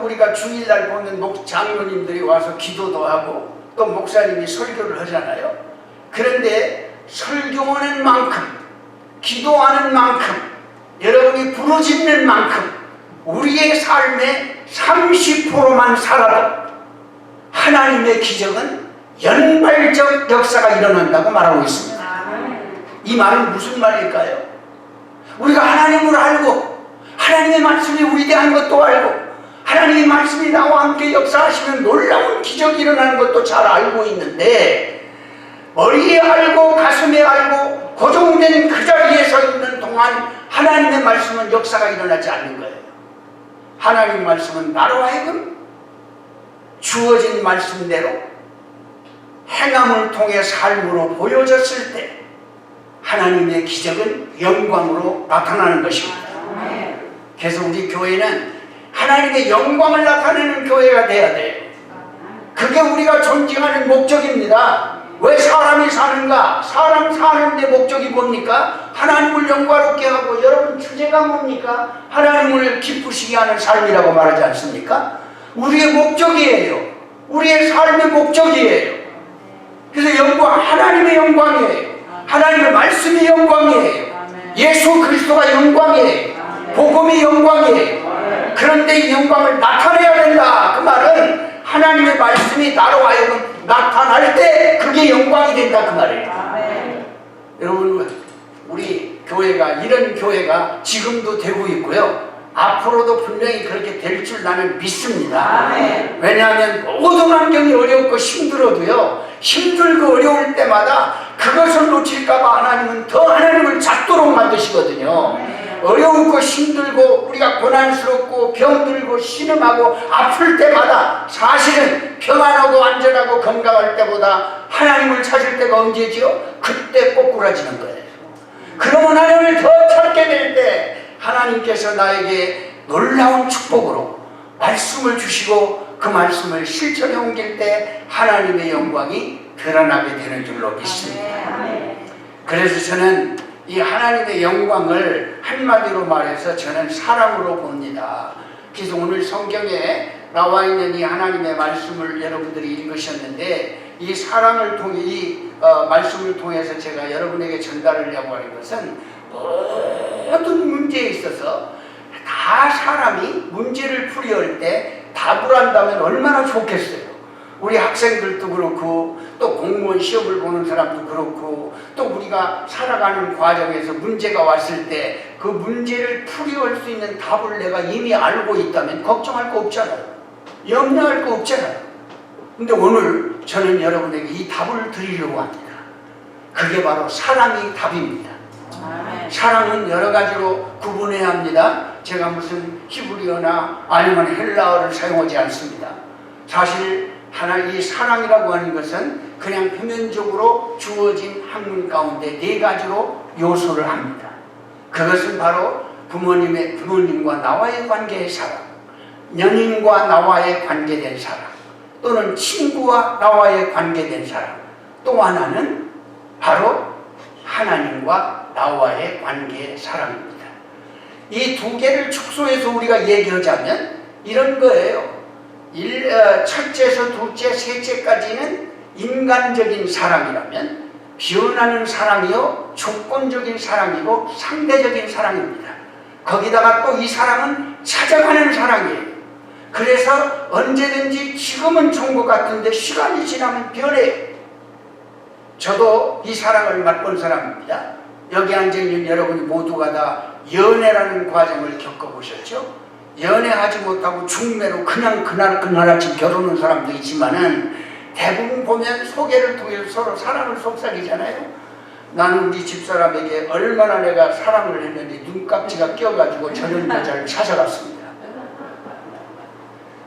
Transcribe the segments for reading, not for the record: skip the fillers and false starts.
우리가 주일날 보면 장로님들이 와서 기도도 하고 또 목사님이 설교를 하잖아요. 그런데 설교하는 만큼, 기도하는 만큼, 여러분이 부르짖는 만큼 우리의 삶의 30%만 살아도 하나님의 기적은 연발적 역사가 일어난다고 말하고 있습니다. 이 말은 무슨 말일까요? 우리가 하나님을 알고 하나님의 말씀이 우리에 대한 것도 알고 하나님의 말씀이 나와 함께 역사하시는 놀라운 기적이 일어나는 것도 잘 알고 있는데, 머리에 알고 가슴에 알고 고정된 그 자리에 서 있는 동안 하나님의 말씀은 역사가 일어나지 않는 거예요. 하나님의 말씀은 나로 하여금 주어진 말씀대로 행함을 통해 삶으로 보여졌을 때 하나님의 기적은 영광으로 나타나는 것입니다. 그래서 우리 교회는 하나님의 영광을 나타내는 교회가 돼야 돼요. 그게 우리가 존중하는 목적입니다. 왜 사람이 사는가? 사람 사는데 목적이 뭡니까? 하나님을 영광롭게 하고, 여러분 주제가 뭡니까? 하나님을 기쁘시게 하는 삶이라고 말하지 않습니까? 우리의 목적이에요. 우리의 삶의 목적이에요. 그래서 영광, 하나님의 영광이에요. 하나님의 말씀이 영광이에요. 예수 그리스도가 영광이에요. 복음이 영광이에요. 그런데 이 영광을 나타내야 된다. 그 말은 하나님의 말씀이 나로 하여금 나타날 때 그게 영광이 된다 그 말이에요. 여러분, 우리 교회가 이런 교회가 지금도 되고 있고요. 앞으로도 분명히 그렇게 될 줄 나는 믿습니다. 왜냐하면 모든 환경이 어렵고 힘들어도요, 힘들고 어려울 때마다 그것을 놓칠까봐 하나님은 더 하나님을 찾도록 만드시거든요. 어려우고 힘들고 우리가 고난스럽고 병들고 신음하고 아플 때마다 사실은 평안하고 안전하고 건강할 때보다 하나님을 찾을 때가 언제지요? 그때 꼬꾸라지는 거예요. 그러면 하나님을 더 찾게 될 때 하나님께서 나에게 놀라운 축복으로 말씀을 주시고 그 말씀을 실천에 옮길 때 하나님의 영광이 드러나게 되는 줄로 믿습니다. 그래서 저는 이 하나님의 영광을 한마디로 말해서 저는 사랑으로 봅니다. 그래서 오늘 성경에 나와 있는 이 하나님의 말씀을 여러분들이 읽으셨는데, 이 사랑을 통해 이 말씀을 통해서 제가 여러분에게 전달하려고 하는 것은, 모든 문제에 있어서 다 사람이 문제를 풀이할 때 답을 한다면 얼마나 좋겠어요. 우리 학생들도 그렇고 또 공무원 시험을 보는 사람도 그렇고 또 우리가 살아가는 과정에서 문제가 왔을 때 그 문제를 풀이할 수 있는 답을 내가 이미 알고 있다면 걱정할 거 없잖아요. 염려할 거 없잖아요. 근데 오늘 저는 여러분에게 이 답을 드리려고 합니다. 그게 바로 사랑이 답입니다. 사랑은 여러 가지로 구분해야 합니다. 제가 무슨 히브리어나 아니면 헬라어를 사용하지 않습니다. 사실 이 사랑이라고 하는 것은 그냥 표면적으로 주어진 학문 가운데 4가지로 요소를 합니다. 그것은 바로 부모님과 나와의 관계의 사랑, 연인과 나와의 관계된 사랑, 또는 친구와 나와의 관계된 사랑, 또 하나는 바로 하나님과 나와의 관계의 사랑입니다. 이 2개를 축소해서 우리가 얘기하자면 이런 거예요. 첫째에서 둘째, 셋째까지는 인간적인 사랑이라면 변하는 사랑이요, 조건적인 사랑이고 상대적인 사랑입니다. 거기다가 또 이 사랑은 찾아가는 사랑이에요. 그래서 언제든지 지금은 좋은 것 같은데 시간이 지나면 변해요. 저도 이 사랑을 맛본 사람입니다. 여기 앉아있는 여러분이 모두가 다 연애라는 과정을 겪어보셨죠? 연애하지 못하고 중매로 그냥 그날 아침 결혼한 사람도 있지만은 대부분 보면 소개를 통해서 서로 사랑을 속삭이잖아요. 나는 우리 집사람에게 얼마나 내가 사랑을 했는데 눈깍지가 껴가지고 저런 여자를 찾아갔습니다.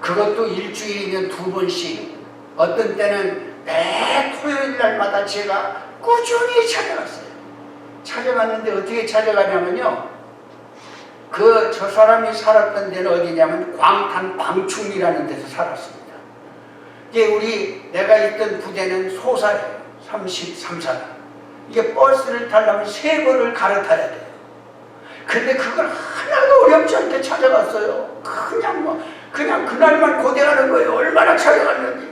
그것도 일주일이면 2번씩, 어떤 때는 매 토요일 날마다 제가 꾸준히 찾아갔어요. 찾아갔는데 어떻게 찾아가냐면요, 저 사람이 살았던 데는 어디냐면 광탄 방충이라는 데서 살았습니다. 이게 내가 있던 부대는 소사예요. 33사단. 이게 버스를 타려면 3번을 갈아타야 돼요. 근데 그걸 하나도 어렵지 않게 찾아갔어요. 그냥 그냥 그날만 고대하는 거예요. 얼마나 찾아갔는지.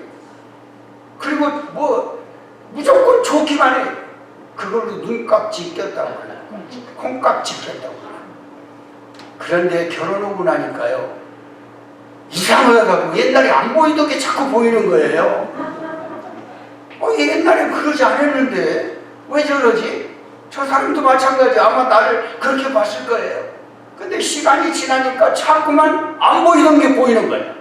그리고 뭐 무조건 좋기만 해. 그걸로 눈깍지 꼈다고 그래요. 콩깍지 꼈다고 그래요. 그런데 결혼하고 나니까요, 이상하다고 옛날에 안 보이던 게 자꾸 보이는 거예요. 옛날엔 그러지 않았는데 왜 저러지? 저 사람도 마찬가지. 아마 나를 그렇게 봤을 거예요. 근데 시간이 지나니까 자꾸만 안 보이던 게 보이는 거예요.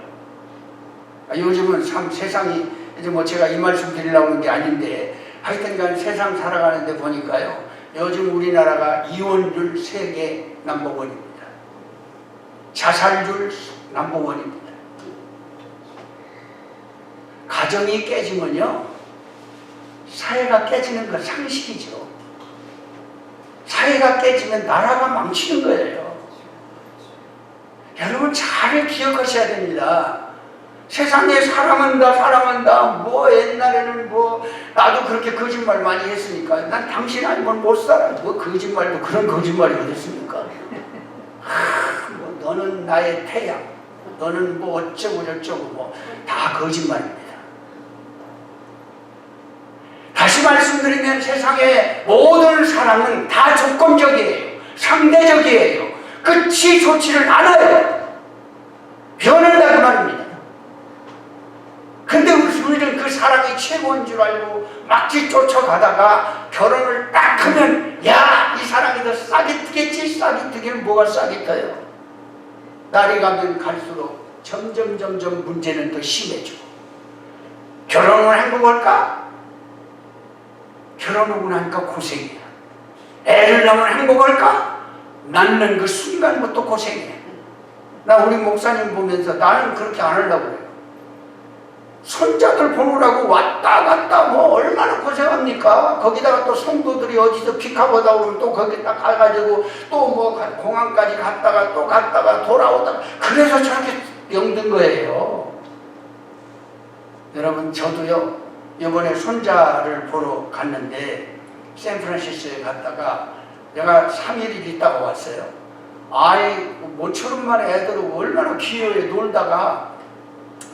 요즘은 참 세상이, 이제 뭐 제가 이 말씀 드리려고 하는 게 아닌데, 하여튼간 세상 살아가는데 보니까요, 요즘 우리나라가 이혼율 세계 넘버원입니다. 자살률 넘버원입니다. 가정이 깨지면요, 사회가 깨지는 건 상식이죠. 사회가 깨지면 나라가 망치는 거예요. 여러분 잘 기억하셔야 됩니다. 세상에 사랑한다 뭐 옛날에는 뭐 나도 그렇게 거짓말 많이 했으니까 난 당신 아니면 못 살아. 뭐 거짓말도 그런 거짓말이 어디 있습니까? 뭐 너는 나의 태양, 너는 뭐 어쩌고 저쩌고 뭐 다 거짓말입니다. 다시 말씀드리면 세상의 모든 사랑은 다 조건적이에요. 상대적이에요. 끝이 좋지를 않아요. 변한다고 말입니다. 근데 우리는 그 사랑이 최고인 줄 알고 막지 쫓아가다가 결혼을 딱 하면, 야, 이 사랑이 더 싸게 뜨겠지. 싸게 뜨기는 뭐가 싸게 떠요. 날이 가면 갈수록 점점 문제는 더 심해지고. 결혼을 행복할까? 결혼하고 나니까 고생이야. 애를 낳으면 행복할까? 낳는 그 순간부터 고생이야. 나 우리 목사님 보면서 나는 그렇게 안 하려고 그래요. 손자들 보느라고 왔다 갔다 뭐 얼마나 고생합니까? 거기다가 또 성도들이 어디서 피카보다 오면 또 거기 딱 가가지고 또 뭐 공항까지 갔다가 또 갔다가 돌아오다가, 그래서 저렇게 병든 거예요. 여러분, 저도요, 이번에 손자를 보러 갔는데 샌프란시스코에 갔다가 내가 3일 있다가 왔어요. 아이, 모처럼 만에 애들하고 얼마나 귀여워요. 놀다가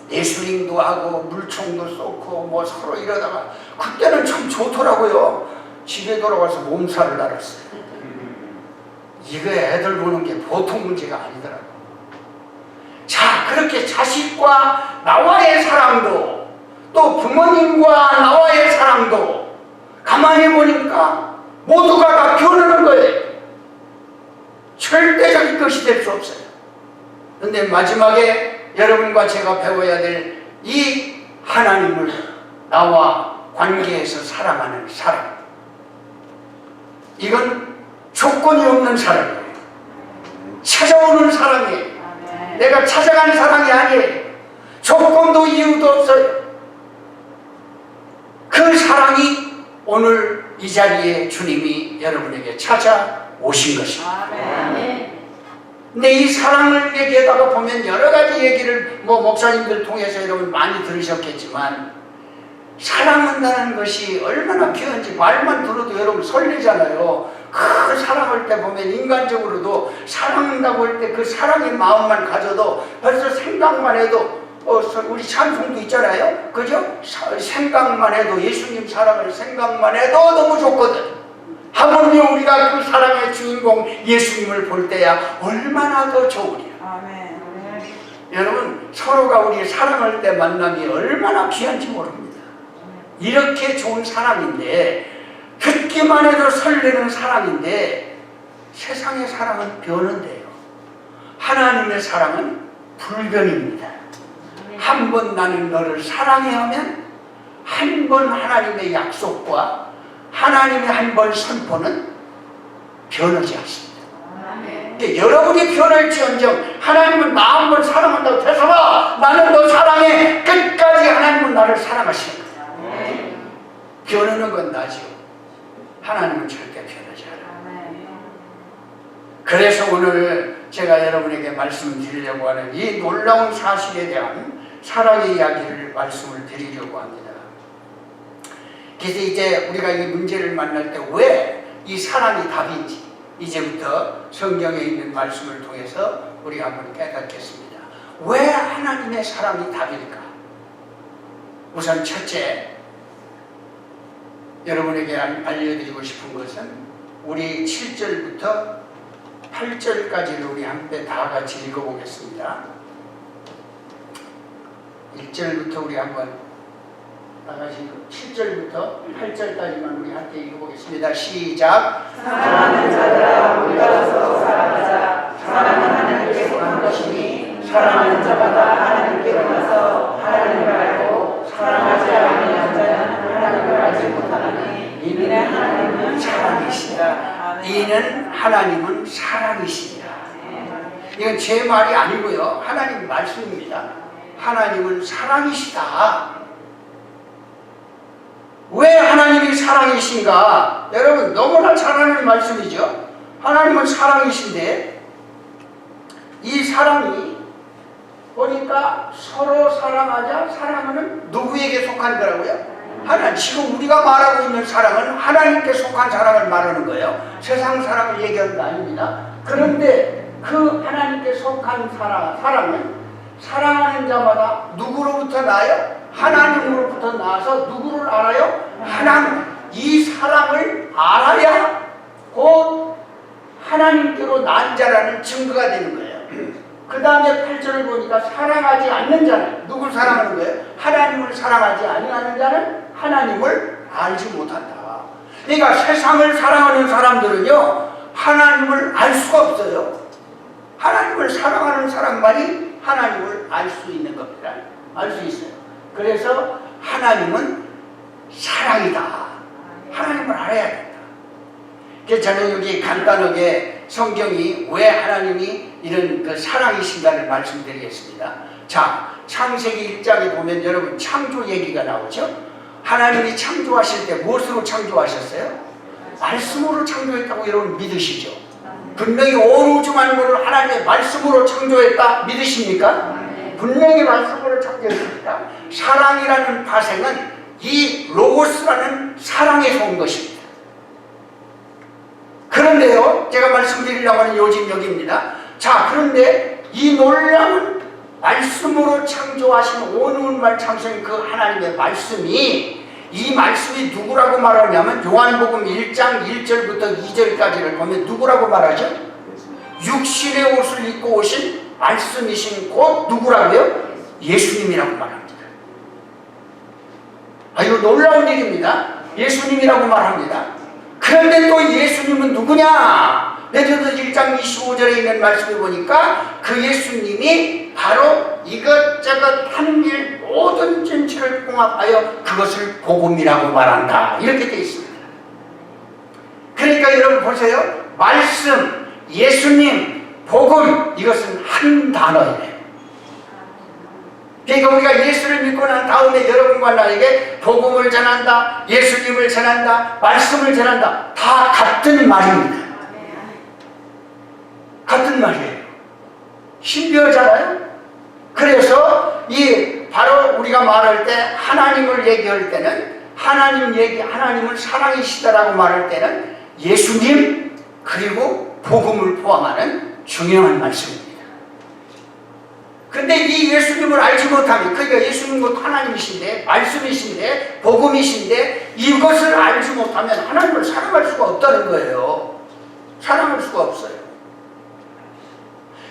레슬링도 하고 물총도 쏘고 뭐 서로 이러다가 그때는 참 좋더라고요. 집에 돌아와서 몸살을 앓았어요. 이거 애들 보는 게 보통 문제가 아니더라고요. 자, 그렇게 자식과 나와의 사랑도, 또 부모님과 나와의 사랑도 가만히 보니까 모두가 다 변하는 거예요. 절대적인 것이 될 수 없어요. 그런데 마지막에 여러분과 제가 배워야 될 이 하나님을 나와 관계에서 사랑하는 사랑, 이건 조건이 없는 사랑이에요. 찾아오는 사랑이에요. 내가 찾아간 사랑이 아니에요. 조건도 이유도 없어요. 그 사랑이 오늘 이 자리에 주님이 여러분에게 찾아오신 것입니다. 근데 이 사랑을 얘기하다가 보면 여러 가지 얘기를 뭐 목사님들 통해서 여러분 많이 들으셨겠지만, 사랑한다는 것이 얼마나 귀한지 말만 들어도 여러분 설레잖아요. 그 사랑할 때 보면 인간적으로도 사랑한다고 할 때 그 사랑의 마음만 가져도 벌써 생각만 해도 우리 찬송도 있잖아요. 그죠? 생각만 해도, 예수님 사랑을 생각만 해도 너무 좋거든. 하물며 우리가 그 사랑의 주인공 예수님을 볼 때야 얼마나 더 좋으랴. 아멘. 여러분, 서로가 우리 사랑할 때 만남이 얼마나 귀한지 모릅니다. 이렇게 좋은 사랑인데, 듣기만 해도 설레는 사랑인데, 세상의 사랑은 변한대요. 하나님의 사랑은 불변입니다. 한 번 나는 너를 사랑해 하면 한 번 하나님의 약속과 하나님의 한 번 선포는 변하지 않습니다. 여러분이 변할지언정 하나님은 나 한 번 사랑한다고 해서 나는 너 사랑해, 끝까지 하나님은 나를 사랑하시는 거예요. 변하는 건 나죠. 하나님은 절대 변하지 않아요. 그래서 오늘 제가 여러분에게 말씀드리려고 하는 이 놀라운 사실에 대한 사랑의 이야기를 말씀을 드리려고 합니다. 그래서 이제 우리가 이 문제를 만날 때 왜 이 사랑이 답인지 이제부터 성경에 있는 말씀을 통해서 우리가 한번 깨닫겠습니다. 왜 하나님 하나님의 사랑이 답일까? 우선 첫째, 여러분에게 알려드리고 싶은 것은 우리 7절부터 8절까지를 우리 함께 다 같이 읽어보겠습니다. 1절부터 우리 한번 다 같이 7절부터 8절까지만 우리 함께 읽어보겠습니다. 시작. 사랑하는 자들아 우리가 사랑하자. 사랑은 하나님께 속한 것이니 사랑하는 자마다 하나님께 나서 하나님을 알고 사랑하지 아니하는 자는 하나님을 알지 못하나니 이는 하나님은 사랑이시다. 이는 하나님은 사랑이시다. 이건 제 말이 아니고요, 하나님 말씀입니다. 하나님은 사랑이시다. 왜 하나님이 사랑이신가? 여러분 너무나 잘 아는 말씀이죠. 하나님은 사랑이신데 이 사랑이 보니까 서로 사랑하자. 사랑은 누구에게 속한 거라고요? 하나님. 지금 우리가 말하고 있는 사랑은 하나님께 속한 사랑을 말하는 거예요. 세상 사랑을 얘기하는 거 아닙니다. 그런데 그 하나님께 속한 사랑은 사랑하는 자마다 누구로부터 나요? 하나님으로부터 나와서 누구를 알아요? 하나님. 이 사랑을 알아야 곧 하나님께로 난 자라는 증거가 되는 거예요. 그 다음에 8절을 보니까 사랑하지 않는 자는 누굴 사랑하는 거예요? 하나님을 사랑하지 아니하는 자는 하나님을 알지 못한다. 그러니까 세상을 사랑하는 사람들은요, 하나님을 알 수가 없어요. 하나님을 사랑하는 사람만이 하나님을 알 수 있는 겁니다. 알 수 있어요. 그래서 하나님은 사랑이다. 하나님을 알아야 된다. 그래서 저는 여기 간단하게 성경이 왜 하나님이 이런 그 사랑이신가를 말씀드리겠습니다. 자, 창세기 1장에 보면 여러분 창조 얘기가 나오죠. 하나님이 창조하실 때 무엇으로 창조하셨어요? 말씀으로 창조했다고 여러분 믿으시죠? 분명히 온 우주 만물을 하나님의 말씀으로 창조했다 믿으십니까? 분명히 말씀으로 창조했습니다. 사랑이라는 파생은 이 로고스라는 사랑에서 온 것입니다. 그런데요, 제가 말씀드리려고 하는 요즘 여기입니다. 자, 그런데 이 놀라운 말씀으로 창조하신 온 우주만 창조한 그 하나님의 말씀이, 이 말씀이 누구라고 말하냐면 요한복음 1장 1절부터 2절까지를 보면 누구라고 말하죠? 육신의 옷을 입고 오신 말씀이신 곧 누구라고요? 예수님이라고 말합니다. 이거 놀라운 일입니다. 예수님이라고 말합니다. 그런데 또 예수님은 누구냐? 베드로서 1장 25절에 있는 말씀을 보니까 그 예수님이 바로 이것저것 한 일 모든 전체를 통합하여 그것을 복음이라고 말한다. 이렇게 되어 있습니다. 그러니까 여러분 보세요. 말씀, 예수님, 복음, 이것은 한 단어예요. 그러니까 우리가 예수를 믿고 난 다음에 여러분과 나에게 복음을 전한다, 예수님을 전한다, 말씀을 전한다. 다 같은 말입니다. 같은 말이에요. 신비하잖아요. 그래서 이 바로 우리가 말할 때 하나님을 얘기할 때는 하나님을 사랑이시다라고 말할 때는 예수님 그리고 복음을 포함하는 중요한 말씀입니다. 근데 이 예수님을 알지 못하면, 그러니까 예수님은 곧 하나님이신데 말씀이신데 복음이신데 이것을 알지 못하면 하나님을 사랑할 수가 없다는 거예요. 사랑할 수가 없어요.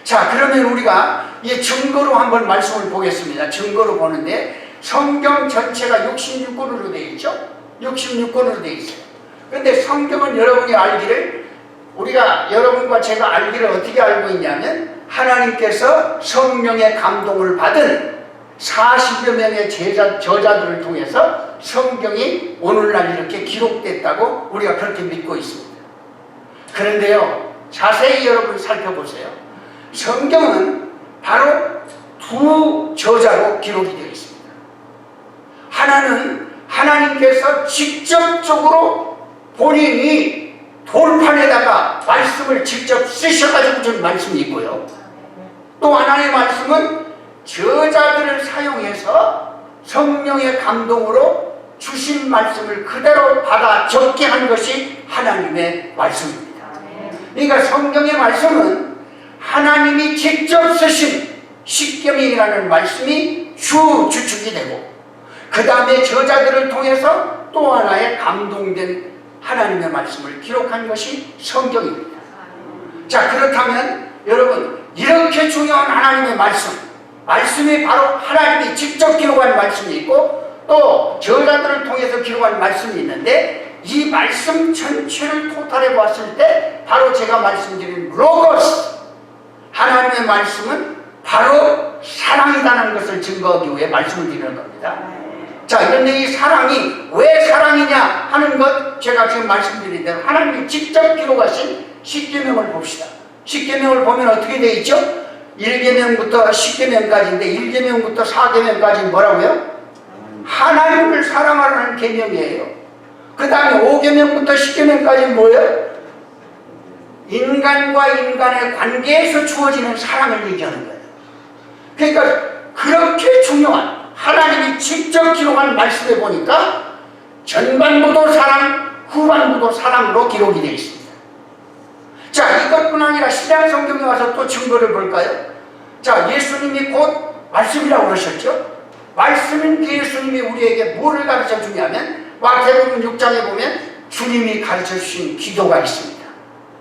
자, 그러면 우리가 이 증거로 한번 말씀을 보겠습니다. 증거로 보는데 성경 전체가 66권으로 되어 있죠. 66권으로 되어 있어요. 그런데 성경은 여러분이 알기를, 우리가 여러분과 제가 알기를 어떻게 알고 있냐면 하나님께서 성령의 감동을 받은 40여 명의 저자들을 통해서 성경이 오늘날 이렇게 기록됐다고 우리가 그렇게 믿고 있습니다. 그런데요, 자세히 여러분 살펴보세요. 성경은 바로 두 저자로 기록이 되어 있습니다. 하나는 하나님께서 직접적으로 본인이 돌판에다가 말씀을 직접 쓰셔가지고 준 말씀이 있고요. 또 하나의 말씀은 저자들을 사용해서 성령의 감동으로 주신 말씀을 그대로 받아 적게 한 것이 하나님의 말씀입니다. 그러니까 성경의 말씀은 하나님이 직접 쓰신 십계명이라는 말씀이 주축이 되고, 그 다음에 저자들을 통해서 또 하나의 감동된 하나님의 말씀을 기록한 것이 성경입니다. 자, 그렇다면 여러분, 이렇게 중요한 하나님의 말씀이 바로 하나님이 직접 기록한 말씀이 있고 또 저자들을 통해서 기록한 말씀이 있는데, 이 말씀 전체를 토탈해 봤을 때 바로 제가 말씀드린 로고스, 하나님의 말씀은 바로 사랑이라는 것을 증거하기 위해 말씀을 드리는 겁니다. 자, 그런데 이 사랑이 왜 사랑이냐 하는 것, 제가 지금 말씀드린 대로 하나님이 직접 기록하신 십계명을 봅시다. 십계명을 보면 어떻게 되어 있죠? 1계명부터 10계명까지인데 1계명부터 4계명까지는 뭐라고요? 하나님을 사랑하라는 계명이에요. 그 다음에 5계명부터 10계명까지는 뭐예요? 인간과 인간의 관계에서 주어지는 사랑을 얘기하는 거예요. 그러니까 그렇게 중요한 하나님이 직접 기록한 말씀에 보니까 전반부도 사랑, 후반부도 사랑으로 기록이 되어 있습니다. 자, 이것뿐 아니라 신약 성경에 와서 또 증거를 볼까요? 자, 예수님이 곧 말씀이라고 그러셨죠? 말씀인 그 예수님이 우리에게 뭐를 가르쳐 주냐면, 마태복음 6장에 보면 주님이 가르쳐 주신 기도가 있습니다.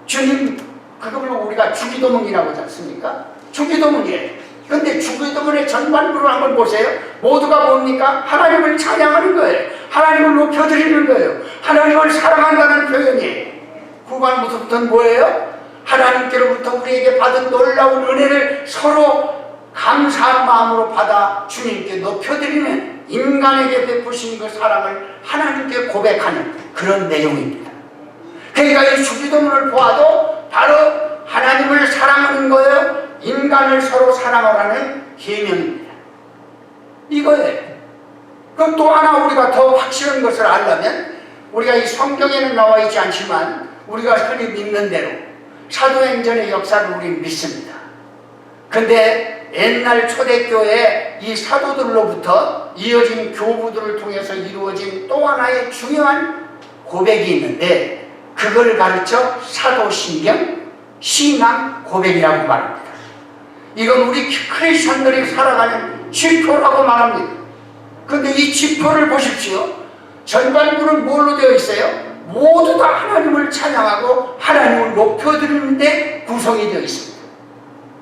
주님, 그걸 우리가 주기도문이라고 하지 않습니까? 주기도문이에요. 그런데 주기도문의 전반부를 한번 보세요. 모두가 뭡니까? 하나님을 찬양하는 거예요. 하나님을 높여드리는 거예요. 하나님을 사랑한다는 표현이에요. 후반부터는 뭐예요? 하나님께로부터 우리에게 받은 놀라운 은혜를 서로 감사한 마음으로 받아 주님께 높여드리는, 인간에게 베푸신 그 사랑을 하나님께 고백하는 그런 내용입니다. 그러니까 이 주기도문을 보아도 바로 하나님을 사랑하는 거예요. 인간을 서로 사랑하라는 계명입니다. 이거예요. 그 또 하나 우리가 더 확실한 것을 알려면, 우리가 이 성경에는 나와 있지 않지만 우리가 흔히 믿는 대로 사도행전의 역사를 우리는 믿습니다. 근데 옛날 초대교회 이 사도들로부터 이어진 교부들을 통해서 이루어진 또 하나의 중요한 고백이 있는데, 그걸 가르쳐 사도신경, 신앙 고백이라고 말합니다. 이건 우리 크리스천들이 살아가는 지표라고 말합니다. 그런데 이 지표를 보십시오. 전반부는 뭘로 되어 있어요? 모두 다 하나님을 찬양하고 하나님을 높여드리는데 구성이 되어 있습니다.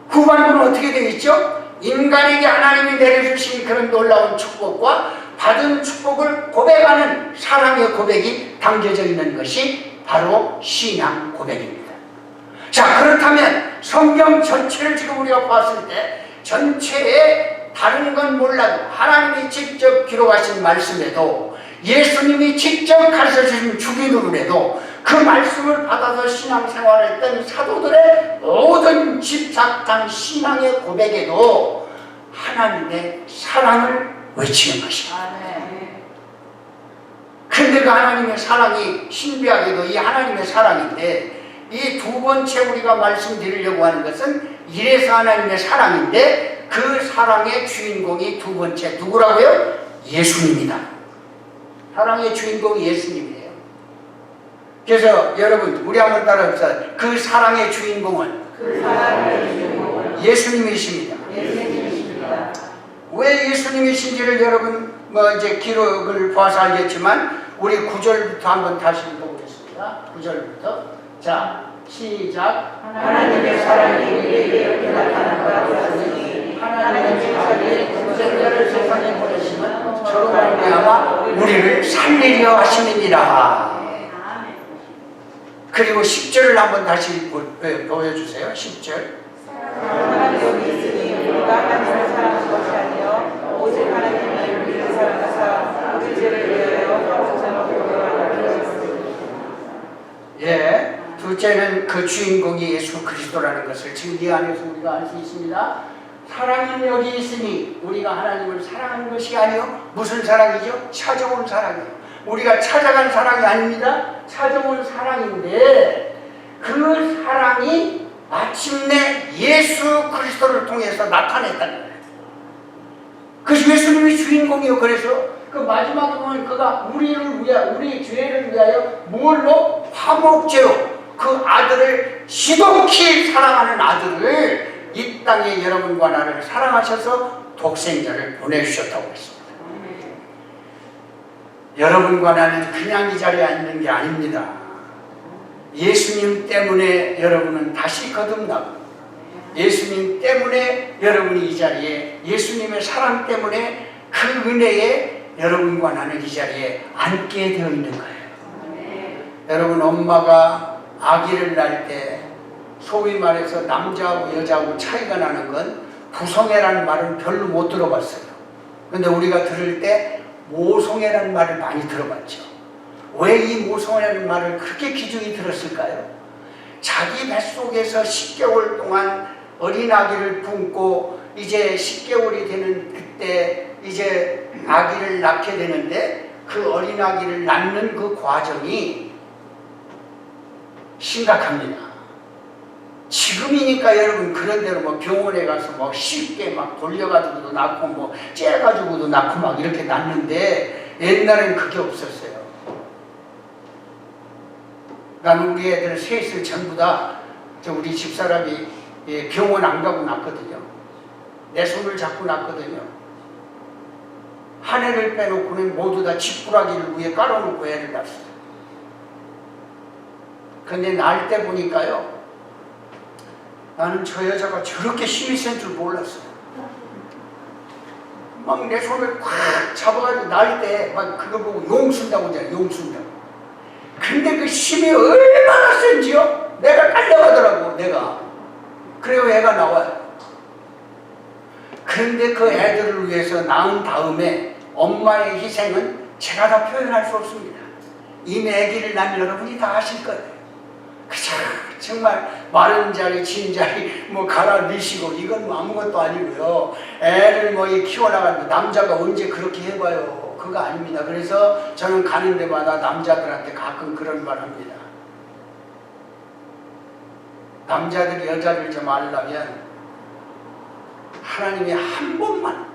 후반부는 어떻게 되어 있죠? 인간에게 하나님이 내려주신 그런 놀라운 축복과 받은 축복을 고백하는 사랑의 고백이 담겨져 있는 것이 바로 신앙 고백입니다. 자, 그렇다면 성경 전체를 지금 우리가 봤을 때 전체에 다른 건 몰라도 하나님이 직접 기록하신 말씀에도, 예수님이 직접 가르쳐주신 주기도문에도 그 말씀을 받아서 신앙생활했던 사도들의 모든 집착한 신앙의 고백에도 하나님의 사랑을 외치는 것입니다. 그런데 그 하나님의 사랑이 신비하게도 이 하나님의 사랑인데, 이 두 번째 우리가 말씀드리려고 하는 것은 이래서 하나님의 사랑인데, 그 사랑의 주인공이 두 번째 누구라고요? 예수님이다. 사랑의 주인공이 예수님이에요. 그래서 여러분, 우리 한번 따라합시다. 그 사랑의 주인공은 예수님이십니다. 왜 예수님이신지를 여러분 이제 기록을 봐서 알겠지만, 우리 9절부터 한번 다시 읽어보겠습니다. 9절부터. 자, 시작. 하나님의 사랑이 우리에게 이렇게 나타난 바 되었으니, 하나님의 자기의 독생자를 세상에 보내시면 저로 말미암아 우리를 살리려 하심이니라. 그리고 10절을 한번 다시 보여주세요. 10절. 하나님이 있으니 우리가 하나님을 사랑한 것이 아니요 오직 하나님이 우리를 사랑하사 우리 죄를 위하여 예, 둘째는 그 주인공이 예수 그리스도라는 것을 지금 이 안에서 우리가 알 수 있습니다. 사랑은 여기 있으니 우리가 하나님을 사랑하는 것이 아니요, 무슨 사랑이죠? 찾아온 사랑이에요. 우리가 찾아간 사랑이 아닙니다. 찾아온 사랑인데, 그 사랑이 마침내 예수 그리스도를 통해서 나타냈다는 거예요. 그 예수님이 주인공이요. 그래서 그 마지막에 보면 그가 우리를 위하여, 우리 죄를 위하여 뭘로? 화목제로 그 아들을 지독히 사랑하는 아들을 이 땅에 여러분과 나를 사랑하셔서 독생자를 보내주셨다고 했습니다. 여러분과 나는 그냥 이 자리에 앉는 게 아닙니다. 예수님 때문에 여러분은 다시 거듭나고, 예수님 때문에 여러분이 이 자리에, 예수님의 사랑 때문에 그 은혜에 여러분과 나는 이 자리에 앉게 되어 있는 거예요. 여러분, 엄마가 아기를 낳을 때 소위 말해서 남자하고 여자하고 차이가 나는 건 부성애라는 말은 별로 못 들어봤어요. 근데 우리가 들을 때 모성애라는 말을 많이 들어봤죠. 왜 이 모성애라는 말을 그렇게 귀중히 들었을까요? 자기 뱃속에서 10개월 동안 어린아기를 품고 이제 10개월이 되는 그때 이제 아기를 낳게 되는데, 그 어린아기를 낳는 그 과정이 심각합니다. 지금이니까 여러분 그런 대로 뭐 병원에 가서 뭐 쉽게 막 돌려가지고도 낳고 뭐 째가지고도 낳고 막 이렇게 낳는데, 옛날엔 그게 없었어요. 나는 우리 애들 셋을 전부 다 우리 집사람이 병원 안 가고 낳거든요. 내 손을 잡고 낳거든요. 한 애를 빼놓고는 모두 다 지푸라기를 위에 깔아놓고 애를 낳았어요. 근데 낳을 때 보니까요, 나는 저 여자가 저렇게 힘이 센 줄 몰랐어요. 막 내 손을 꽉 잡아가지고 낳을 때 막 그거 보고 용 쓴다고 하잖아요. 용 쓴다고. 근데 그 힘이 얼마나 센지요? 내가 깔려가더라고, 내가. 그래요, 애가 나와요. 그런데 그 애들을 위해서 낳은 다음에 엄마의 희생은 제가 다 표현할 수 없습니다. 이미 아기를 낳은 여러분이 다 아실 거예요. 그저 정말 마른 자리, 진 자리 뭐 갈아 넣으시고, 이건 뭐 아무것도 아니고요. 애를 뭐 키워나가는 남자가 언제 그렇게 해봐요. 그거 아닙니다. 그래서 저는 가는 데마다 남자들한테 가끔 그런 말 합니다. 남자들이 여자를 좀 알려면 하나님이 한 번만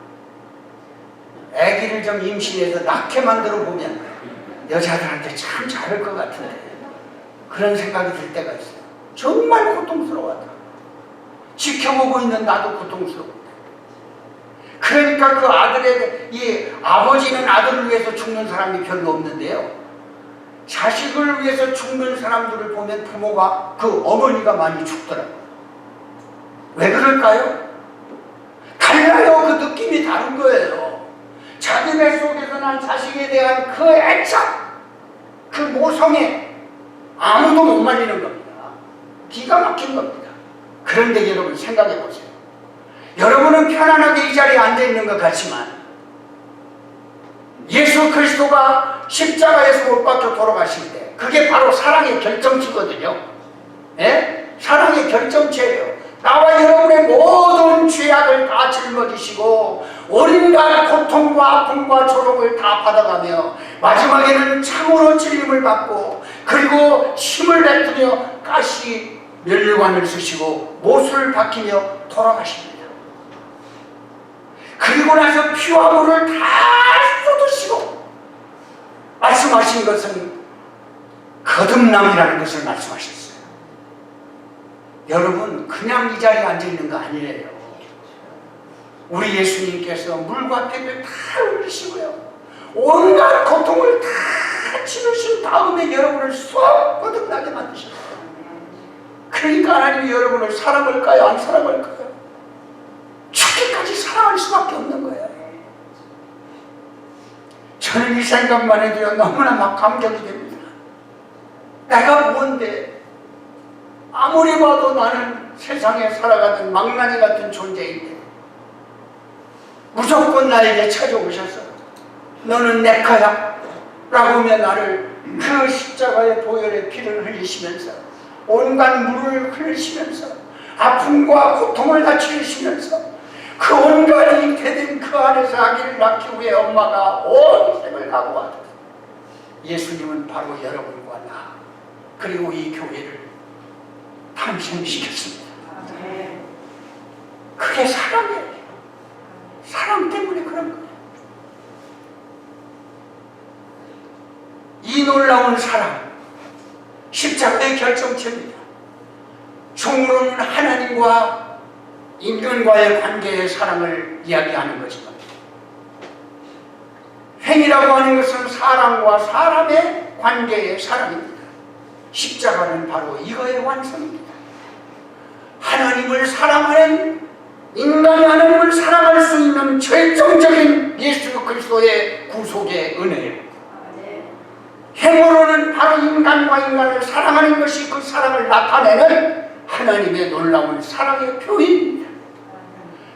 아기를 좀 임신해서 낳게 만들어 보면 여자들한테 참 잘할 것 같은데, 그런 생각이 들 때가 있어요. 정말 고통스러워하다. 지켜보고 있는 나도 고통스러워. 그러니까 그 아들의, 이 아버지는 아들을 위해서 죽는 사람이 별로 없는데요, 자식을 위해서 죽는 사람들을 보면 부모가, 그 어머니가 많이 죽더라고요. 왜 그럴까요? 달라요. 그 느낌이 다른 거예요. 자기 뱃속에서 난 자식에 대한 그 애착, 그 모성애, 아무도 못 말리는 겁니다. 기가 막힌 겁니다. 그런데 여러분 생각해 보세요. 여러분은 편안하게 이 자리에 앉아있는 것 같지만, 예수 그리스도가 십자가에서 못 박혀 돌아가실 때, 그게 바로 사랑의 결정치거든요. 예? 사랑의 결정체예요. 나와 여러분의 모든 죄악을 다 짊어지시고 온갖 고통과 아픔과 조롱을 다 받아가며 마지막에는 참으로 찔림을 받고, 그리고 침을 뱉으며 가시 면류관을 쓰시고 못을 박히며 돌아가십니다. 그리고 나서 피와 물을 다 쏟으시고 말씀하신 것은 거듭남이라는 것을 말씀하셨어요. 여러분, 그냥 이 자리에 앉아있는 거 아니에요. 우리 예수님께서 물과 피를 다 흘리시고요, 온갖 고통을 다 치르신 다음에 여러분을 쏙 거듭나게 만드셨어요. 그러니까 하나님이 여러분을 사랑할까요? 안 사랑할까요? 죽기까지 사랑할 수밖에 없는 거예요. 저는 이 생각만 해도 너무나 막 감격이 됩니다. 내가 뭔데, 아무리 봐도 나는 세상에 살아가는 망나니 같은 존재인데 무조건 나에게 찾아오셔서 너는 내 거야 라고 하면 나를 그 십자가의 보혈의 피를 흘리시면서 온갖 물을 흘리시면서 아픔과 고통을 다 치르시면서 그 온갖 잉태된 그 안에서 아기를 낳기 위해 엄마가 온 힘을 각오하다. 예수님은 바로 여러분과 나, 그리고 이 교회를 탄생시켰습니다. 그게 사랑이에요. 사랑 때문에 그런 거예요. 이 놀라운 사랑, 십자가의 결정체입니다. 종로는 하나님과 인간과의 관계의 사랑을 이야기하는 거지만, 행위라고 하는 것은 사람과 사람의 관계의 사랑입니다. 십자가는 바로 이거의 완성입니다. 하나님을 사랑하는, 인간이 하나님을 사랑할 수 있는 결정적인 예수 그리스도의 구속의 은혜예요. 행으로는 바로 인간과 인간을 사랑하는 것이 그 사랑을 나타내는 하나님의 놀라운 사랑의 표현입니다.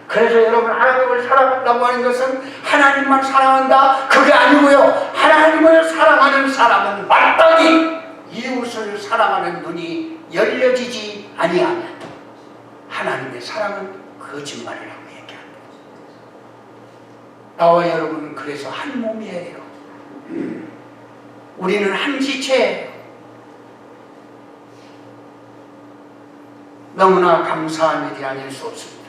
그래서 여러분, 하나님을 사랑한다고 하는 것은 하나님만 사랑한다, 그게 아니고요. 하나님을 사랑하는 사람은 마땅히 이웃을 사랑하는 눈이 열려지지 아니하면 하나님의 사랑은 거짓말이라고 얘기합니다. 나와 여러분은 그래서 한 몸이에요. 우리는 한 지체예요. 너무나 감사한 일이 아닐 수 없습니다.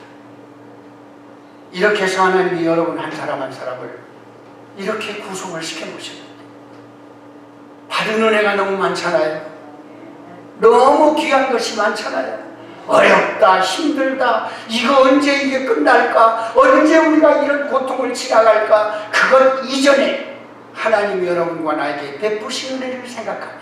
이렇게 해서 하나님이 여러분 한 사람 한 사람을 이렇게 구속을 시켜보셨는데, 받은 은혜가 너무 많잖아요. 너무 귀한 것이 많잖아요. 어렵다, 힘들다, 이거 언제 이게 끝날까, 언제 우리가 이런 고통을 지나갈까, 그것 이전에 하나님이 여러분과 나에게 베푸신 은혜를 생각하면,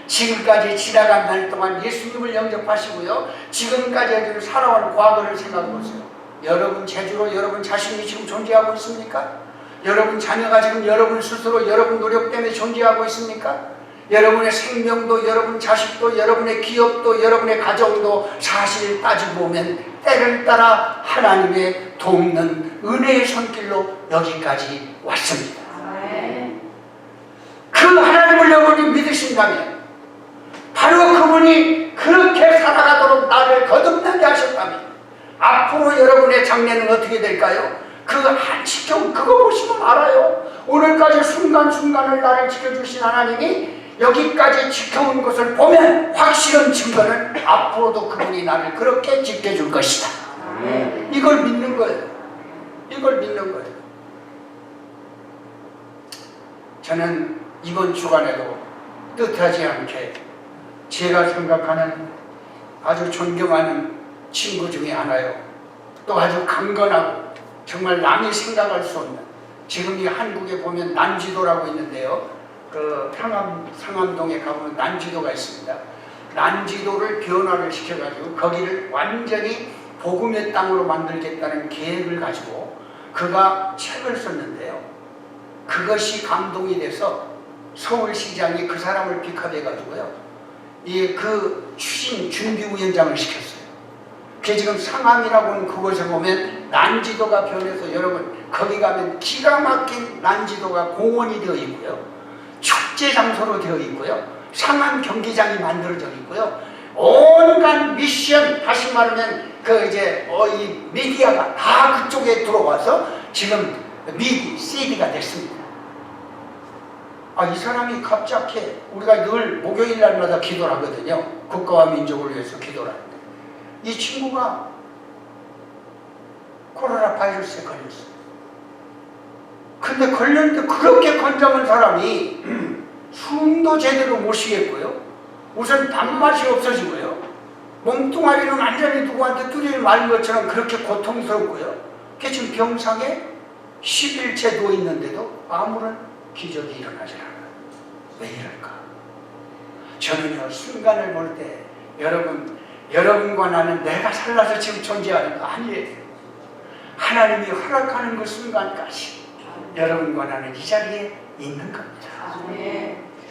지금까지 지나간 날 동안 예수님을 영접하시고요, 지금까지 살아온 과거를 생각해 보세요. 여러분 재주로 여러분 자신이 지금 존재하고 있습니까? 여러분 자녀가 지금 여러분 스스로 여러분 노력 때문에 존재하고 있습니까? 여러분의 생명도, 여러분 자식도, 여러분의 기업도, 여러분의 가정도 사실 따지고 보면 때를 따라 하나님의 돕는 은혜의 손길로 여기까지 왔습니다. 그 하나님을 여러분이 믿으신다면, 바로 그분이 그렇게 살아가도록 나를 거듭나게 하셨다면, 앞으로 여러분의 장래는 어떻게 될까요? 그 한 지켜, 그거 보시면 알아요. 오늘까지 순간순간을 나를 지켜주신 하나님이 여기까지 지켜온 것을 보면 확실한 증거는 앞으로도 그분이 나를 그렇게 지켜줄 것이다. 이걸 믿는 거예요. 이걸 믿는 거예요. 저는 이번 주간에도 뜻하지 않게 제가 생각하는 아주 존경하는 친구 중에 하나요. 또 아주 강건하고 정말 남이 생각할 수 없는, 지금 이 한국에 보면 난지도라고 있는데요. 그 상암동에 가보면 난지도가 있습니다. 난지도를 변화를 시켜가지고 거기를 완전히 복음의 땅으로 만들겠다는 계획을 가지고 그가 책을 썼는데요. 그것이 감동이 돼서 서울시장이 그 사람을 픽업해가지고요, 그 추진 준비위원장을 시켰어요. 그게 지금 상암이라고 하는 그곳에 보면 난지도가 변해서 여러분 거기 가면 기가 막힌 난지도가 공원이 되어 있고요, 축제 장소로 되어 있고요, 상암 경기장이 만들어져 있고요, 온갖 미션, 다시 말하면 이 미디어가 다 그쪽에 들어와서 지금 CD가 됐습니다. 이 사람이 갑자기, 우리가 늘 목요일 날마다 기도를 하거든요. 국가와 민족을 위해서 기도를 하는데, 이 친구가 코로나 바이러스에 걸렸어요. 근데 걸렸는데 그렇게 건장한 사람이 숨도 제대로 못 쉬겠고요, 우선 밥맛이 없어지고요, 몸뚱아리는 완전히 누구한테 뚜리를 말린 것처럼 그렇게 고통스럽고요, 그게 지금 병상에 10일째 누워있는데도 아무런 기적이 일어나지 않아요. 왜 이럴까? 저는요, 순간을 볼 때 여러분과 나는 내가 살라서 지금 존재하는 거 아니에요. 하나님이 허락하는 그 순간까지 여러분과 나는 이 자리에 있는 겁니다.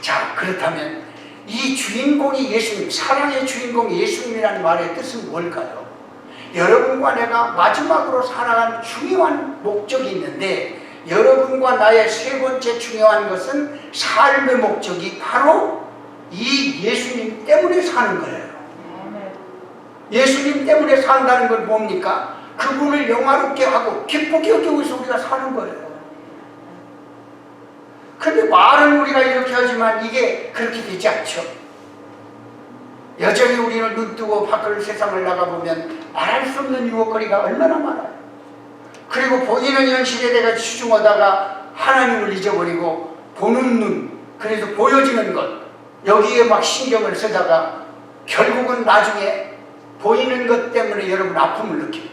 자, 그렇다면 이 주인공이 예수님, 사랑의 주인공 예수님이라는 말의 뜻은 뭘까요? 여러분과 내가 마지막으로 살아간 중요한 목적이 있는데, 여러분과 나의 세 번째 중요한 것은 삶의 목적이 바로 이 예수님 때문에 사는 거예요. 예수님 때문에 산다는 건 뭡니까? 그분을 영화롭게 하고 기쁘게 여기고 위해서 우리가 사는 거예요. 근데 말은 우리가 이렇게 하지만 이게 그렇게 되지 않죠. 여전히 우리는 눈뜨고 밖을 세상을 나가보면 말할 수 없는 유혹거리가 얼마나 많아요. 그리고 보이는 현실에 내가 치중하다가 하나님을 잊어버리고 보는 눈, 그래서 보여지는 것, 여기에 막 신경을 쓰다가 결국은 나중에 보이는 것 때문에 여러분 아픔을 느끼고,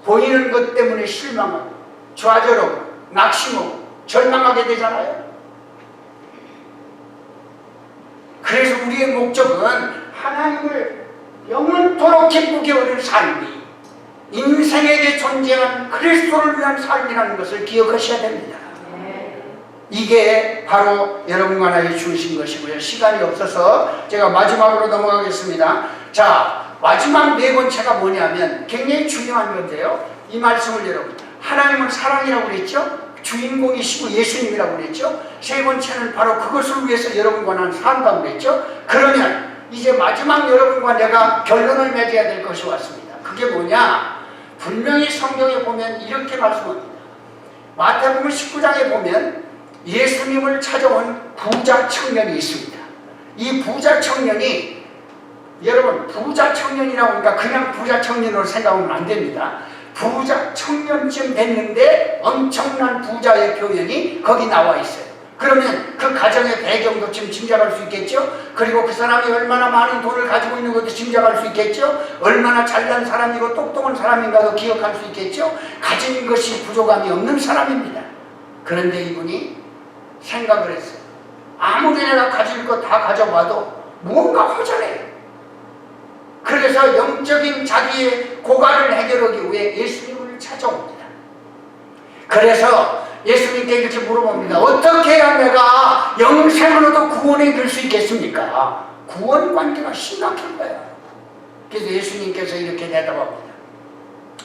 보이는 것 때문에 실망하고, 좌절하고, 낙심하고, 절망하게 되잖아요. 그래서 우리의 목적은 하나님을 영원토록 기쁘게 하는 삶이 인생에게 존재한 그리스도를 위한 삶이라는 것을 기억하셔야 됩니다. 이게 바로 여러분과 나에게 주신 것이고요. 시간이 없어서 제가 마지막으로 넘어가겠습니다. 자, 마지막 네 번째가 뭐냐면 굉장히 중요한 건데요. 이 말씀을 여러분, 하나님은 사랑이라고 그랬죠? 주인공이시고 예수님이라고 그랬죠? 세 번째는 바로 그것을 위해서 여러분과 나는 산다고 그랬죠? 그러면 이제 마지막 여러분과 내가 결론을 맺어야 될 것이 왔습니다. 그게 뭐냐? 분명히 성경에 보면 이렇게 말씀합니다. 마태복음 19장에 보면 예수님을 찾아온 부자 청년이 있습니다. 이 부자 청년이, 여러분 부자 청년이라고 하니까 그냥 부자 청년으로 생각하면 안 됩니다. 부자 청년쯤 됐는데 엄청난 부자의 표현이 거기 나와 있어요. 그러면 그 가정의 배경도 지금 짐작할 수 있겠죠? 그리고 그 사람이 얼마나 많은 돈을 가지고 있는 것도 짐작할 수 있겠죠? 얼마나 잘난 사람이고 똑똑한 사람인가도 기억할 수 있겠죠? 가진 것이 부족함이 없는 사람입니다. 그런데 이분이 생각을 했어요. 아무리 내가 가질 거 다 가져봐도 무언가 허전해요. 그래서 영적인 자기의 고갈을 해결하기 위해 예수님을 찾아옵니다. 그래서 예수님께 이렇게 물어봅니다. 어떻게 해야 내가 영생으로도 구원에 이를 수 있겠습니까? 구원 관계가 심각한 거야. 그래서 예수님께서 이렇게 대답합니다.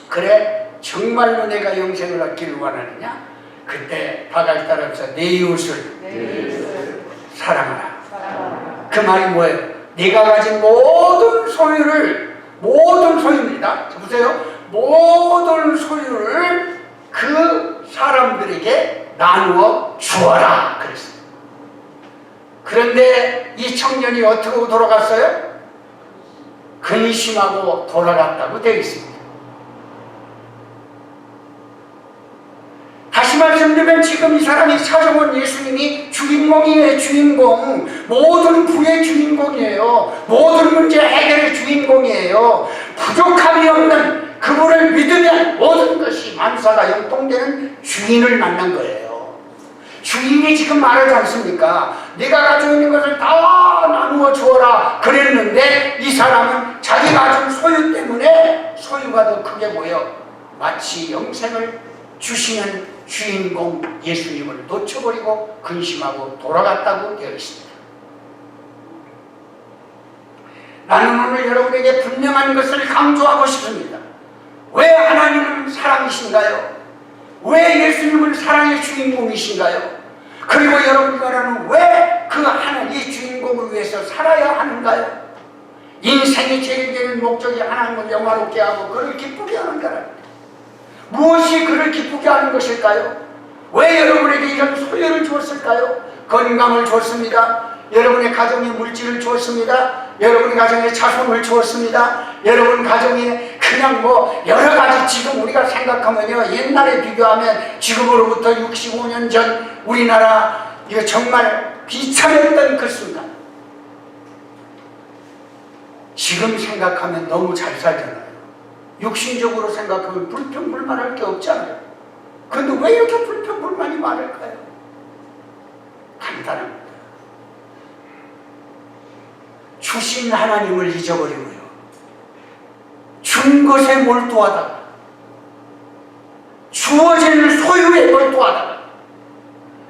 그래, 정말로 내가 영생을 얻기를 원하느냐? 그때 바가지 따라서 내 이웃을 사랑하라. 그 말이 뭐예요? 네가 가진 모든 소유를, 모든 소유입니다. 보세요. 모든 소유를 그 사람들에게 나누어 주어라 그랬어요. 그런데 이 청년이 어떻게 돌아갔어요? 근심하고 돌아갔다고 되어 있습니다. 다시 말씀드리면 지금 이 사람이 찾아온 예수님이 주인공이에요. 주인공. 모든 부의 주인공이에요. 모든 문제 해결의 주인공이에요. 부족함이 없는 그분을 믿으면 모든 것이 만사가 영통되는 주인을 만난 거예요. 주인이 지금 말하지 않습니까? 네가 가지고 있는 것을 다 나누어 주어라 그랬는데 이 사람은 자기가 가진 소유 때문에 소유가 더 크게 보여 마치 영생을 주시는 주인공 예수님을 놓쳐버리고 근심하고 돌아갔다고 되어 있습니다. 나는 오늘 여러분에게 분명한 것을 강조하고 싶습니다. 왜 하나님은 사랑이신가요? 왜 예수님은 사랑의 주인공이신가요? 그리고 여러분과는 왜 그 하나님의 주인공을 위해서 살아야 하는가요? 인생의 제일 되는 목적이 하나님을 영화롭게 하고 그를 기쁘게 하는 거랍니다. 무엇이 그를 기쁘게 하는 것일까요? 왜 여러분에게 이런 소유를 주었을까요? 건강을 주었습니다. 여러분의 가정에 물질을 주었습니다. 여러분의 가정에 자손을 주었습니다. 여러분 가정에 그냥 뭐 여러 가지 지금 우리가 생각하면요, 옛날에 비교하면 지금으로부터 65년 전 우리나라 이거 정말 비참했던 그 순간, 지금 생각하면 너무 잘 살잖아요. 육신적으로 생각하면 불평불만할 게 없잖아요. 그런데 왜 이렇게 불평불만이 많을까요? 간단합니다. 주신 하나님을 잊어버리고요, 준 것에 몰두하다가, 주어지는 소유에 몰두하다가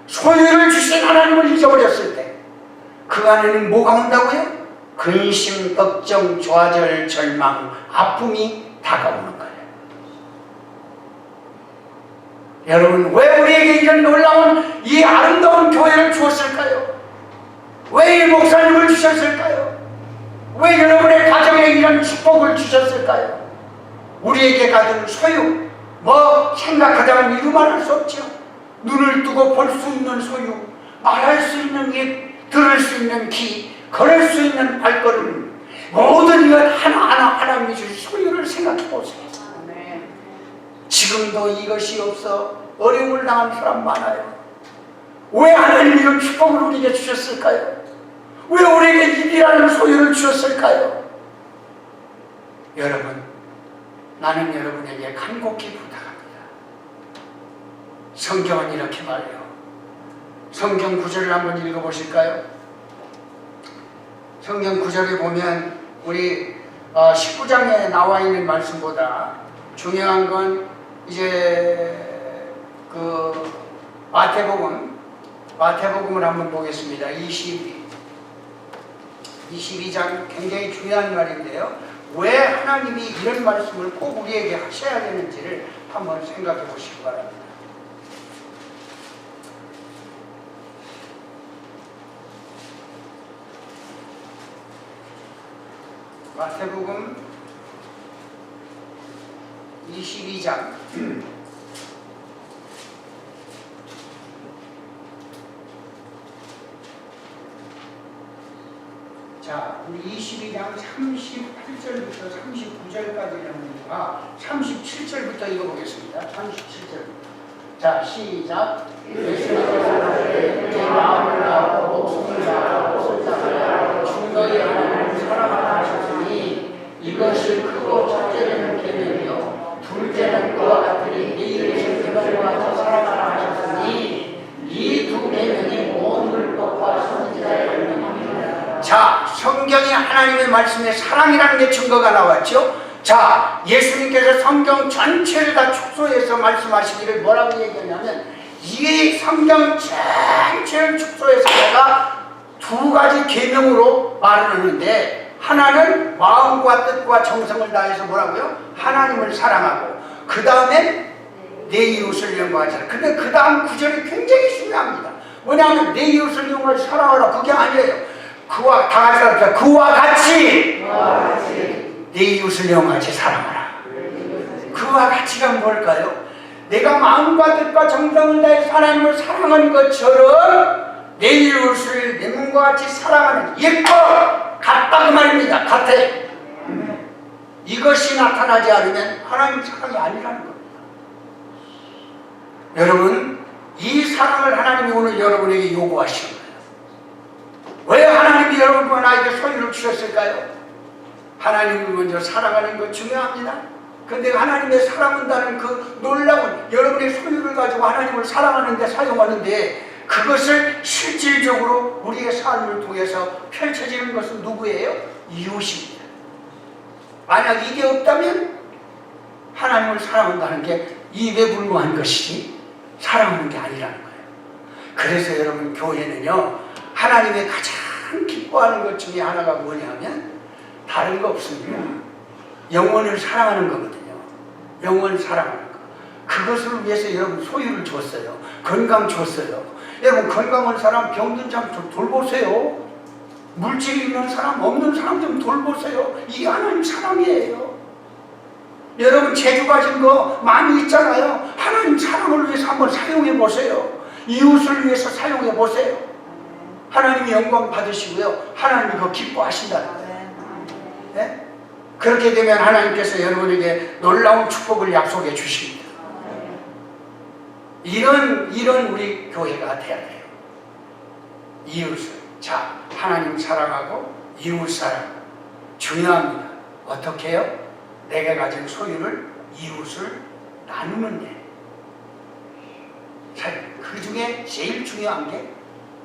소유를 주신 하나님을 잊어버렸을 때 그 안에는 뭐가 온다고요? 근심, 걱정, 좌절, 절망, 아픔이 다가오는 거예요. 여러분, 왜 우리에게 이런 놀라운 이 아름다운 교회를 주었을까요? 왜 이 목사님을 주셨을까요? 왜 여러분의 가정에 이런 축복을 주셨을까요? 우리에게 가진 소유, 뭐 생각하자면 이루말할 수 없죠. 눈을 뜨고 볼 수 있는 소유, 말할 수 있는 입, 들을 수 있는 귀, 걸을 수 있는 발걸음, 모든 것 하나하나 하나님이 주신 소유를 생각해 보세요. 지금도 이것이 없어 어려움을 당한 사람 많아요. 왜 하나님이 이런 축복을 우리에게 주셨을까요? 왜 우리에게 입이라는 소유를 주셨을까요? 여러분, 나는 여러분에게 간곡히 부탁합니다. 성경은 이렇게 말해요. 성경 구절을 한번 읽어보실까요? 성경 구절에 보면 우리 19장에 나와 있는 말씀보다 중요한 건 이제 그 마태복음을 한번 보겠습니다. 22장 굉장히 중요한 말인데요. 왜 하나님이 이런 말씀을 꼭 우리에게 하셔야 되는지를 한번 생각해 보시기 바랍니다. 마태복음 22장 자, 우리 22장 38절부터 39절까지는 37절부터 읽어보겠습니다. 37절부터. 자, 시작. 예수께서 내 마음을 다하고 목숨을 다하고 손땀을 다하고 충성히 하나님을 사랑하라 하셨으니 이것이 크고 첫째는 계명이요 둘째는 그와 같으니 네 이름을 개발과 더 사랑하라 하셨으니 이 두 계명이 온 율법과 선지자의 계명입니다. 자, 성경에 하나님의 말씀에 사랑이라는 게 증거가 나왔죠. 자, 예수님께서 성경 전체를 다 축소해서 말씀하시기를 뭐라고 얘기하냐면 이 성경 전체를 축소해서 내가 두 가지 계명으로 말을 하는데 하나는 마음과 뜻과 정성을 다해서 뭐라고요? 하나님을 사랑하고 그 다음에 내 이웃을 영광하자. 근데 그 다음 구절이 굉장히 중요합니다. 뭐냐면 내 이웃을 영광하자 사랑하라. 그게 아니에요. 그와 같이 내 이웃을 영광하자 사랑하라. 그와 같이가 뭘까요? 내가 마음과 뜻과 정성을 다해 하나님을 사랑하는 것처럼 내 이웃을 내 몸과 같이 사랑하는 예뻐 같다 그 말입니다. 같아. 이것이 나타나지 않으면 하나님 사랑이 아니라는 겁니다. 여러분, 이 사랑을 하나님이 오늘 여러분에게 요구하시는 거예요. 왜 하나님이 여러분에게 소유를 주셨을까요? 하나님을 먼저 사랑하는 것 중요합니다. 그런데 하나님의 사랑한다는 그 놀라운 여러분의 소유를 가지고 하나님을 사랑하는데 사용하는데 그것을 실질적으로 우리의 삶을 통해서 펼쳐지는 것은 누구예요? 이웃입니다. 만약 이게 없다면 하나님을 사랑한다는 게 입에 불과한 것이지 사랑하는 게 아니라는 거예요. 그래서 여러분, 교회는요 하나님의 가장 기뻐하는 것 중에 하나가 뭐냐면 다른 거 없습니다. 영혼을 사랑하는 거거든요. 영혼을 사랑하는 거. 그것을 위해서 여러분 소유를 줬어요. 건강 줬어요. 여러분, 건강한 사람 병든 사람 좀 돌보세요. 물질이 있는 사람 없는 사람 좀 돌보세요. 이게 하나님 사랑이에요. 여러분, 재주 가진 거 많이 있잖아요. 하나님 사랑을 위해서 한번 사용해 보세요. 이웃을 위해서 사용해 보세요. 하나님이 영광 받으시고요 하나님이 그거 기뻐하신다는 거예요. 네? 그렇게 되면 하나님께서 여러분에게 놀라운 축복을 약속해 주십니다. 이런 우리 교회가 돼야 돼요. 이웃을. 자, 하나님 사랑하고 이웃 사랑 중요합니다. 어떻게 해요? 내가 가진 소유를 이웃을 나누면 돼. 그 중에 제일 중요한 게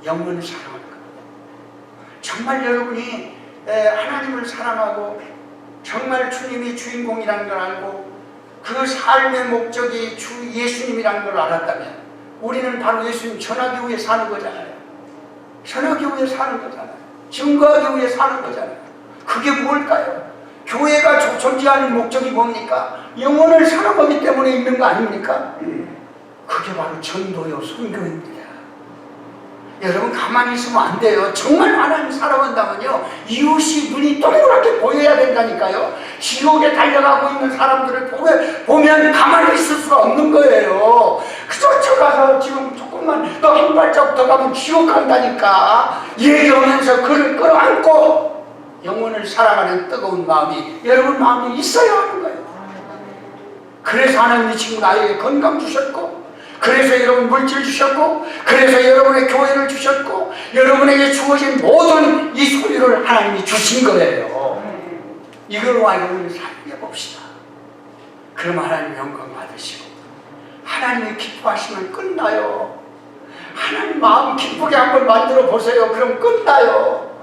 영혼을 사랑하는 겁니다. 정말 여러분이 하나님을 사랑하고 정말 주님이 주인공이라는 걸 알고 그 삶의 목적이 주 예수님이라는 걸 알았다면 우리는 바로 예수님 전하기 위해 사는 거잖아요. 전하기 위해 사는 거잖아요. 증거하기 위해 사는 거잖아요. 그게 뭘까요? 교회가 존재하는 목적이 뭡니까? 영혼을 사랑하기 때문에 있는 거 아닙니까? 그게 바로 전도요 선교입니다. 여러분, 가만히 있으면 안 돼요. 정말 하나님 사랑한다면요 이웃이 눈이 동그랗게 보여야 된다니까요. 지옥에 달려가고 있는 사람들을 보면 가만히 있을 수가 없는 거예요. 그저 저 가서 지금 조금만 더 한 발자국 더 가면 지옥 간다니까 얘기하면서 그를 끌어안고 영혼을 사랑하는 뜨거운 마음이 여러분 마음에 있어야 하는 거예요. 그래서 하나님이 지금 나에게 건강 주셨고, 그래서 여러분 물질 주셨고, 그래서 여러분의 교회를 주셨고, 여러분에게 주어진 모든 이 소유를 하나님이 주신 거예요. 이걸로 알고 우리 살려봅시다. 그럼 하나님 영광 받으시고 하나님이 기뻐하시면 끝나요. 하나님 마음 기쁘게 한번 만들어 보세요. 그럼 끝나요.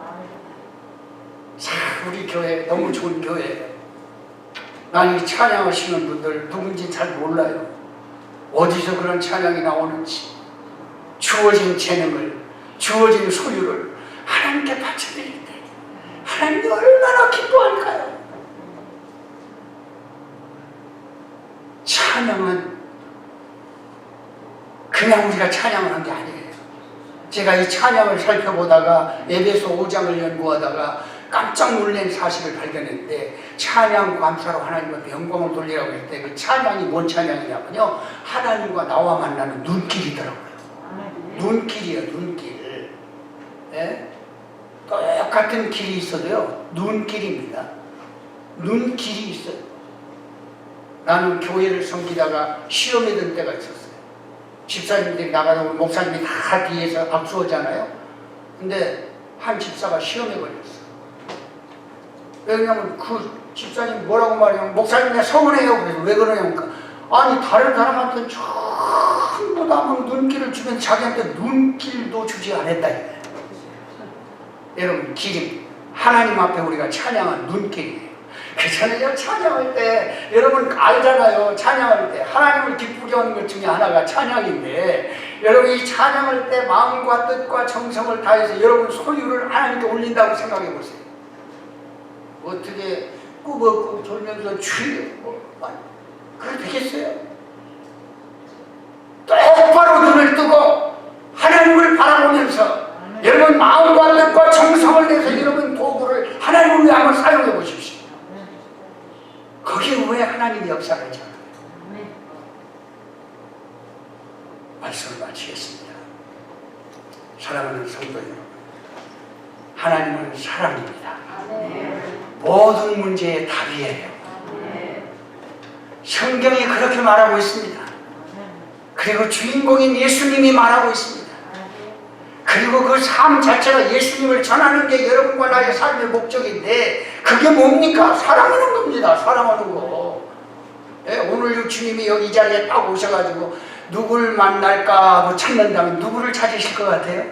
자, 우리 교회 너무 좋은 교회예요. 난 이 찬양하시는 분들 누군지 잘 몰라요. 어디서 그런 찬양이 나오는지, 주어진 재능을, 주어진 소유를 하나님께 바쳐드릴 때 하나님이 얼마나 기뻐할까요? 찬양은 그냥 우리가 찬양을 한 게 아니에요. 제가 이 찬양을 살펴보다가 에베소 5장을 연구하다가 깜짝 놀란 사실을 발견했는데, 찬양 감사로 하나님 앞에 영광을 돌리라고 할 때 그 찬양이 뭔 찬양이냐면요, 하나님과 나와 만나는 눈길이더라고요. 눈길이에요. 눈길. 예? 똑같은 길이 있어도요, 눈길입니다. 눈길이 있어요. 나는 교회를 섬기다가 시험에 든 때가 있었어요. 집사님들이 나가다 보면 목사님이 다 뒤에서 앞서오잖아요. 근데 한 집사가 시험에 걸렸어. 왜냐면 그 집사님 뭐라고 말하냐면, 목사님 내가 서운해요. 그래서 왜 그러냐니까, 아니 다른 사람한테 전부 다 막 눈길을 주면 자기한테 눈길도 주지 않았다 이거예요. 여러분, 길이 하나님 앞에 우리가 찬양한 눈길이에요. 그전에 찬양할 때 여러분 알잖아요. 찬양할 때 하나님을 기쁘게 하는 것 중에 하나가 찬양인데, 여러분 이 찬양할 때 마음과 뜻과 정성을 다해서 여러분 소유를 하나님께 올린다고 생각해 보세요. 어떻게 꾸벅꾸벅 졸면서 주여 그래 되겠어요? 똑바로 눈을 뜨고 하나님을 바라보면서 여러분 마음과 뜻과 정성을 내서 여러분 도구를 하나님을 위해 한번 사용해 보십시오. 거기에 왜 하나님이 역사를 하지 않아요? 말씀을 마치겠습니다. 사랑하는 성도 여러분, 하나님은 사랑입니다. 모든 문제의 답이에요. 성경이 그렇게 말하고 있습니다. 그리고 주인공인 예수님이 말하고 있습니다. 그리고 그 삶 자체가 예수님을 전하는 게 여러분과 나의 삶의 목적인데, 그게 뭡니까? 사랑하는 겁니다. 사랑하는 거. 예, 오늘 주님이 여기 이 자리에 딱 오셔가지고 누굴 만날까 하고 찾는다면 누구를 찾으실 것 같아요?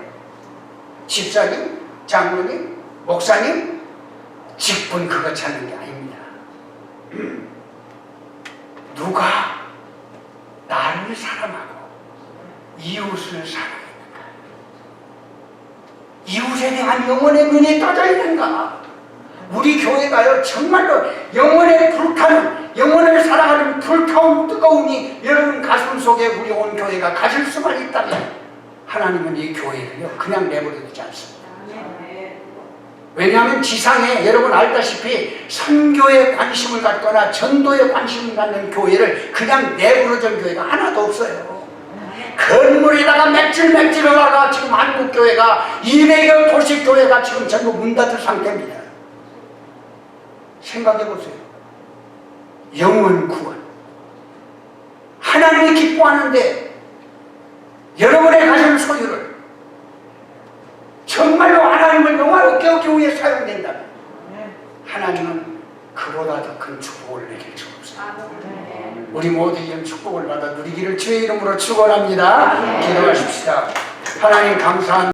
집사님? 장로님? 목사님? 직분 그거 찾는 게 아닙니다. 누가 나를 사랑하고 이웃을 사랑하는가? 이웃에 대한 영혼의 눈이 떠져 있는가? 우리 교회가요, 정말로 영혼의 불타는, 영혼을 사랑하는 불타온 뜨거움이 여러분 가슴 속에 우리 온 교회가 가질 수만 있다면, 하나님은 이 교회를요 그냥 내버려두지 않습니다. 왜냐하면 지상에 여러분 알다시피 선교에 관심을 갖거나 전도에 관심을 갖는 교회를 그냥 내버려둔 교회가 하나도 없어요. 건물에다가 맥질맥질 올라가 지금 한국교회가 200여 도시교회가 지금 전부 문 닫을 상태입니다. 생각해 보세요. 영원 구원, 하나님이 기뻐하는데 여러분의 가진 소유를 정말로 하나님을 영화롭게 하기 위해 사용된다면, 하나님은 그보다 더 큰 축복을 내릴 수 없어요. 우리 모두 이런 축복을 받아 누리기를 주의 이름으로 축원합니다. 기도하십시다. 하나님 감사합니다.